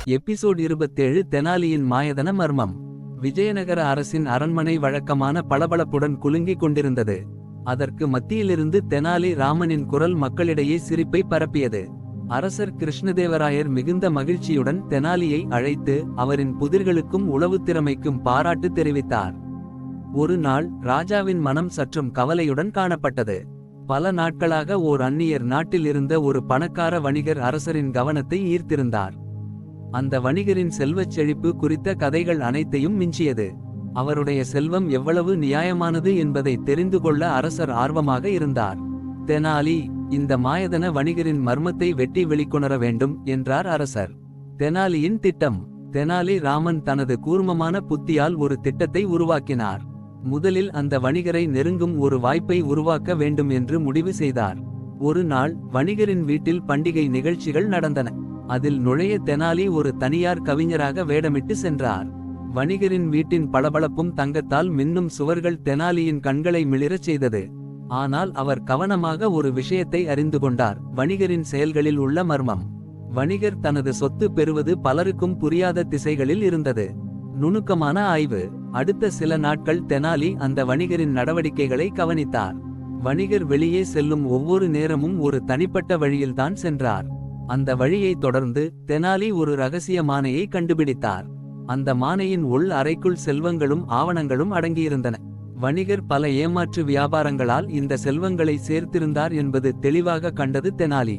Episode 27 தெனாலியின் மாயதன மர்மம். விஜயநகர அரசின் அரண்மனை வழக்கமான பளபளப்புடன் குலுங்கிக் கொண்டிருந்தது. அதற்கு மத்தியிலிருந்து தெனாலி ராமனின் குரல் மக்களிடையே சிரிப்பை பரப்பியது. அரசர் கிருஷ்ணதேவராயர் மிகுந்த மகிழ்ச்சியுடன் தெனாலியை அழைத்து அவரின் புதிர்களுக்கும் உளவுத் திறமைக்கும் பாராட்டு தெரிவித்தார். ஒரு நாள் ராஜாவின் மனம் சற்றும் கவலையுடன் காணப்பட்டது. பல நாட்களாக ஓர் அந்நியர் நாட்டில் இருந்த ஒரு பணக்கார வணிகர் அரசரின் கவனத்தை ஈர்த்திருந்தார். அந்த வணிகரின் செல்வச் செழிப்பு குறித்த கதைகள் அனைத்தையும் மிஞ்சியது. அவருடைய செல்வம் எவ்வளவு நியாயமானது என்பதை தெரிந்து கொள்ள அரசர் ஆர்வமாக இருந்தார். தெனாலி, இந்த மாயதன வணிகரின் மர்மத்தை வெட்டி வெளிக்கொணர வேண்டும் என்றார் அரசர். தெனாலியின் திட்டம். தெனாலி ராமன் தனது கூர்மமான புத்தியால் ஒரு திட்டத்தை உருவாக்கினார். முதலில் அந்த வணிகரை நெருங்கும் ஒரு வாய்ப்பை உருவாக்க வேண்டும் என்று முடிவு செய்தார். ஒரு நாள் வணிகரின் வீட்டில் பண்டிகை நிகழ்ச்சிகள் நடந்தன. அதில் நுழைய தெனாலி ஒரு தனியார் கவிஞராக வேடமிட்டு சென்றார். வணிகரின் வீட்டின் பளபளப்பும் தங்கத்தால் மின்னும் சுவர்கள் தெனாலியின் கண்களை மிளிரச் செய்தது. ஆனால் அவர் கவனமாக ஒரு விஷயத்தை அறிந்து கொண்டார்: வணிகரின் செயல்களில் உள்ள மர்மம். வணிகர் தனது சொத்து பெறுவது பலருக்கும் புரியாத திசைகளில் இருந்தது. நுணுக்கமான ஆய்வு. அடுத்த சில நாட்கள் தெனாலி அந்த வணிகரின் நடவடிக்கைகளை கவனித்தார். வணிகர் வெளியே செல்லும் ஒவ்வொரு நேரமும் ஒரு தனிப்பட்ட வழியில்தான் சென்றார். அந்த வழியை தொடர்ந்து தெனாலி ஒரு ரகசிய மானையை கண்டுபிடித்தார். அந்த மானையின் உள் அறைக்குள் செல்வங்களும் ஆவணங்களும் அடங்கியிருந்தன. வணிகர் பல ஏமாற்று வியாபாரங்களால் இந்த செல்வங்களை சேர்த்திருந்தார் என்பது தெளிவாக கண்டது தெனாலி.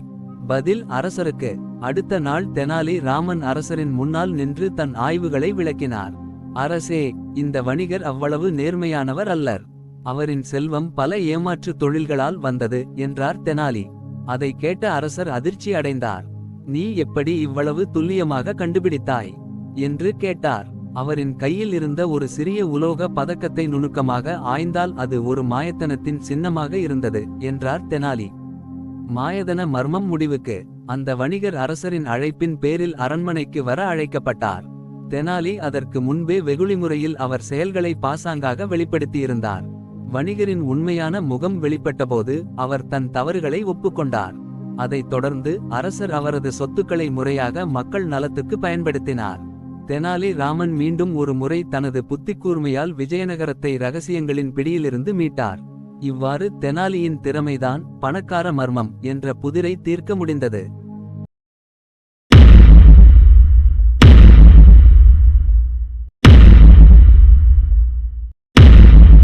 பதில் அரசருக்கு. அடுத்த நாள் தெனாலி ராமன் அரசரின் முன்னால் நின்று தன் ஆய்வுகளை விளக்கினார். அரசே, இந்த வணிகர் அவ்வளவு நேர்மையானவர் அல்லர். அவரின் செல்வம் பல ஏமாற்று தொழில்களால் வந்தது என்றார் தெனாலி. அதை கேட்ட அரசர் அதிர்ச்சி அடைந்தார். நீ எப்படி இவ்வளவு துல்லியமாக கண்டுபிடித்தாய் என்று கேட்டார். அவரின் கையில் இருந்த ஒரு சிறிய உலோக பதக்கத்தை நுணுக்கமாக ஆய்ந்தால் அது ஒரு மாயத்தனத்தின் சின்னமாக இருந்தது என்றார் தெனாலி. மாயதன மர்மம் முடிவுக்கு. அந்த வணிகர் அரசரின் அழைப்பின் பேரில் அரண்மனைக்கு வர அழைக்கப்பட்டார். தெனாலி அதற்கு முன்பே வெகுளி முறையில் அவர் செயல்களை பாசாங்காக வெளிப்படுத்தியிருந்தார். வணிகரின் உண்மையான முகம் வெளிப்பட்டபோது அவர் தன் தவறுகளை ஒப்புக்கொண்டார். அதைத் தொடர்ந்து அரசர் அவரது சொத்துக்களை முறையாக மக்கள் நலத்துக்கு பயன்படுத்தினார். தெனாலி ராமன் மீண்டும் ஒரு முறை தனது புத்திக்கூர்மையால் விஜயநகரத்தை இரகசியங்களின் பிடியிலிருந்து மீட்டார். இவ்வாறு தெனாலியின் திறமைதான் பணக்கார மர்மம் என்ற புதிரை தீர்க்க முடிந்தது.